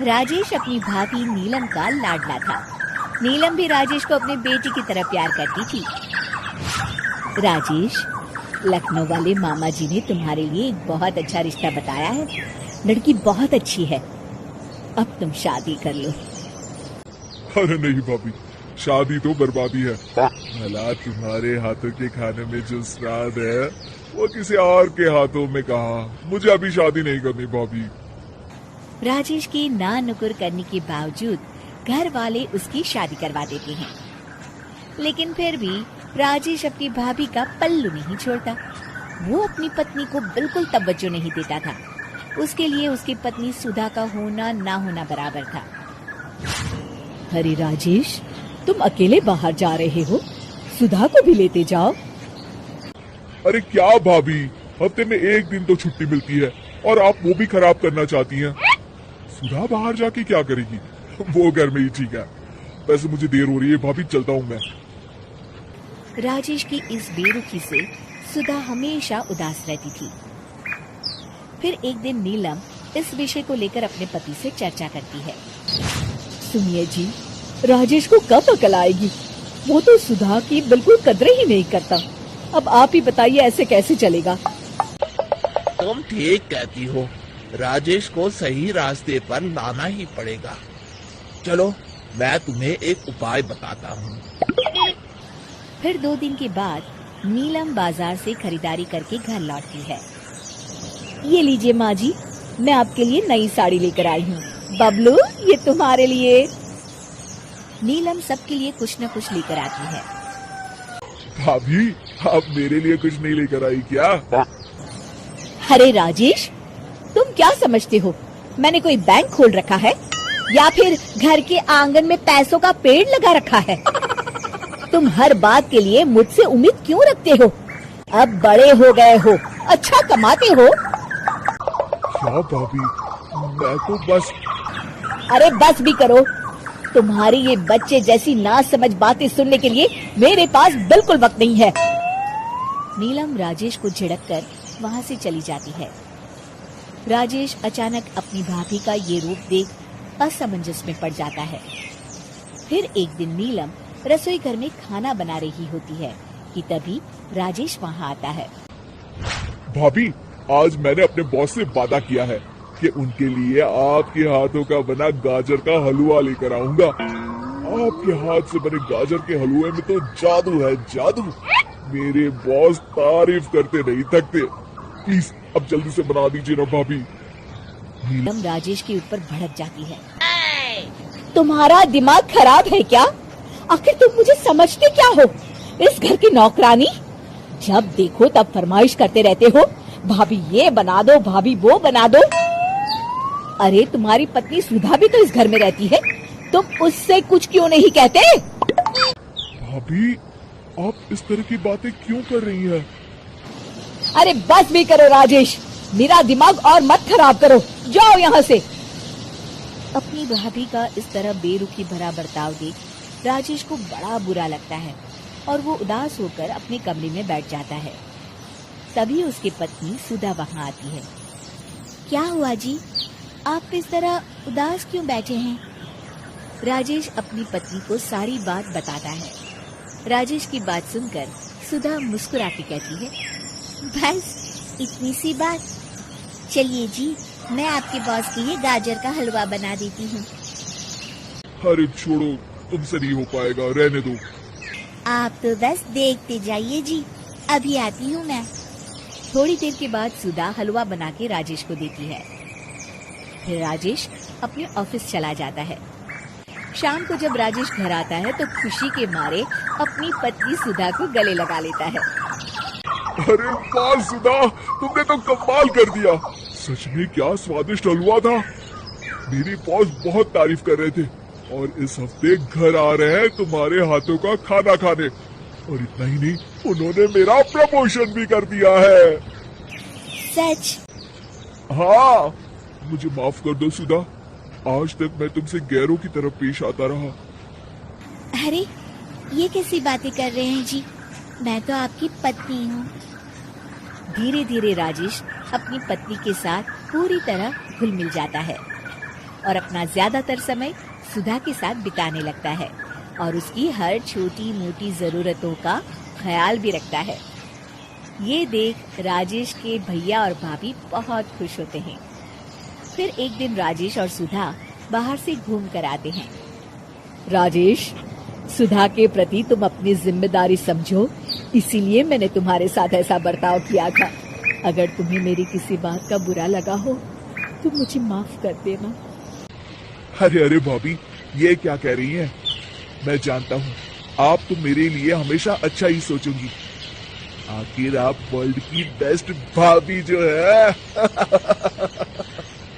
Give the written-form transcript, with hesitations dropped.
राजेश अपनी भाभी नीलम का लाडला था। नीलम भी राजेश को अपने बेटी की तरह प्यार करती थी। राजेश, लखनऊ वाले मामा जी ने तुम्हारे लिए एक बहुत अच्छा रिश्ता बताया है। लड़की बहुत अच्छी है, अब तुम शादी कर लो। अरे नहीं भाभी, शादी तो बर्बादी है। भला तुम्हारे हाथों के खाने में जो स्वाद है वो किसी और के हाथों में कहा। मुझे अभी शादी नहीं करनी भाभी। राजेश की ना नुकुर करने के बावजूद घर वाले उसकी शादी करवा देते हैं, लेकिन फिर भी राजेश अपनी भाभी का पल्लू नहीं छोड़ता। वो अपनी पत्नी को बिल्कुल तवज्जो नहीं देता था। उसके लिए उसकी पत्नी सुधा का होना ना होना बराबर था। अरे राजेश, तुम अकेले बाहर जा रहे हो, सुधा को भी लेते जाओ। अरे क्या भाभी, हफ्ते में एक दिन तो छुट्टी मिलती है और आप वो भी खराब करना चाहती हैं। सुधा बाहर जाके क्या करेगी, वो घर में ही ठीक है। वैसे मुझे देर हो रही है भाभी, चलता हूँ मैं। राजेश की इस बेरुखी से सुधा हमेशा उदास रहती थी। फिर एक दिन नीलम इस विषय को लेकर अपने पति से चर्चा करती है। सुनिए जी, राजेश को कब अकल आएगी? वो तो सुधा की बिल्कुल कदर ही नहीं करता। अब आप ही बताइए, ऐसे कैसे चलेगा? तुम ठीक कहती हो, राजेश को सही रास्ते पर लाना ही पड़ेगा। चलो मैं तुम्हें एक उपाय बताता हूँ। फिर 2 दिन के बाद नीलम बाजार से खरीदारी करके घर लौटती है। ये लीजिए माँ जी, मैं आपके लिए नई साड़ी लेकर आई हूँ। बबलू, ये तुम्हारे लिए। नीलम सबके लिए कुछ न कुछ लेकर आती है। भाभी, आप मेरे लिए कुछ नहीं लेकर आई क्या? अरे राजेश, तुम क्या समझते हो, मैंने कोई बैंक खोल रखा है या फिर घर के आंगन में पैसों का पेड़ लगा रखा है? तुम हर बात के लिए मुझसे उम्मीद क्यों रखते हो? अब बड़े हो गए हो, अच्छा कमाते हो। क्या भाभी, मैं तो बस। अरे बस भी करो, तुम्हारी ये बच्चे जैसी ना समझ बातें सुनने के लिए मेरे पास बिल्कुल वक्त नहीं है। नीलम राजेश को झिड़ककर वहाँ से चली जाती है। राजेश अचानक अपनी भाभी का ये रूप देख असमंजस में पड़ जाता है। फिर एक दिन नीलम रसोई घर में खाना बना रही होती है कि तभी राजेश वहाँ आता है। भाभी, आज मैंने अपने बॉस से वादा किया है कि उनके लिए आपके हाथों का बना गाजर का हलवा लेकर आऊंगा। आपके हाथ से बने गाजर के हलवे में तो जादू है, जादू। मेरे बॉस तारीफ करते नहीं थकते। प्लीज अब जल्दी से बना दीजिए ना भाभी। नीलम राजेश के ऊपर भड़क जाती है। तुम्हारा दिमाग खराब है क्या? आखिर तुम मुझे समझते क्या हो? इस घर की नौकरानी? जब देखो तब फरमाइश करते रहते हो, भाभी ये बना दो, भाभी वो बना दो। अरे तुम्हारी पत्नी सुधा भी तो इस घर में रहती है, तुम उससे कुछ क्यों नहीं कहते? भाभी, आप इस तरह की बातें क्यों कर रही हैं? अरे बस भी करो राजेश, मेरा दिमाग और मत खराब करो, जाओ यहाँ से। अपनी भाभी का इस तरह बेरुखी भरा बर्ताव देख राजेश को बड़ा बुरा लगता है और वो उदास होकर अपने कमरे में बैठ जाता है। तभी उसकी पत्नी सुधा वहाँ आती है। क्या हुआ जी, आप इस तरह उदास क्यों बैठे हैं? राजेश अपनी पत्नी को सारी बात बताता है। राजेश की बात सुनकर सुधा मुस्कुरा के कहती है, बस इतनी सी बात। चलिए जी, मैं आपके बॉस के लिए गाजर का हलवा बना देती हूँ। अरे छोड़ो, तुमसे नहीं हो पाएगा, रहने दो। आप तो बस देखते जाइए जी, अभी आती हूँ मैं। थोड़ी देर के बाद सुधा हलवा बना के राजेश को देती है। फिर राजेश अपने ऑफिस चला जाता है। शाम को जब राजेश घर आता है तो खुशी के मारे अपनी पत्नी सुधा को गले लगा लेता है। अरे वाह सुधा, तुमने तो कमाल कर दिया। सच में क्या स्वादिष्ट हलवा था। मेरी बॉस बहुत तारीफ कर रहे थे और इस हफ्ते घर आ रहे हैं तुम्हारे हाथों का खाना खाने। और इतना ही नहीं, उन्होंने मेरा प्रमोशन भी कर दिया है। सच? हाँ, मुझे माफ कर दो सुधा, आज तक मैं तुमसे गैरों की तरफ पेश आता रहा। अरे ये कैसी बातें कर रहे हैं जी, मैं तो आपकी पत्नी हूँ। धीरे धीरे राजेश अपनी पत्नी के साथ पूरी तरह घुल मिल जाता है। और अपना ज्यादातर समय सुधा के साथ बिताने लगता है और उसकी हर छोटी मोटी जरूरतों का ख्याल भी रखता है। ये देख राजेश के भैया और भाभी बहुत खुश होते हैं। फिर एक दिन राजेश और सुधा बाहर से घूम कर आते हैं। राजेश, सुधा के प्रति तुम अपनी जिम्मेदारी समझो, इसीलिए मैंने तुम्हारे साथ ऐसा बर्ताव किया था। अगर तुम्हें मेरी किसी बात का बुरा लगा हो तो मुझे माफ कर देना। अरे अरे भाभी, ये क्या कह रही हैं? मैं जानता हूँ आप तो मेरे लिए हमेशा अच्छा ही सोचोगी। आखिर आप वर्ल्ड की बेस्ट भाभी जो है।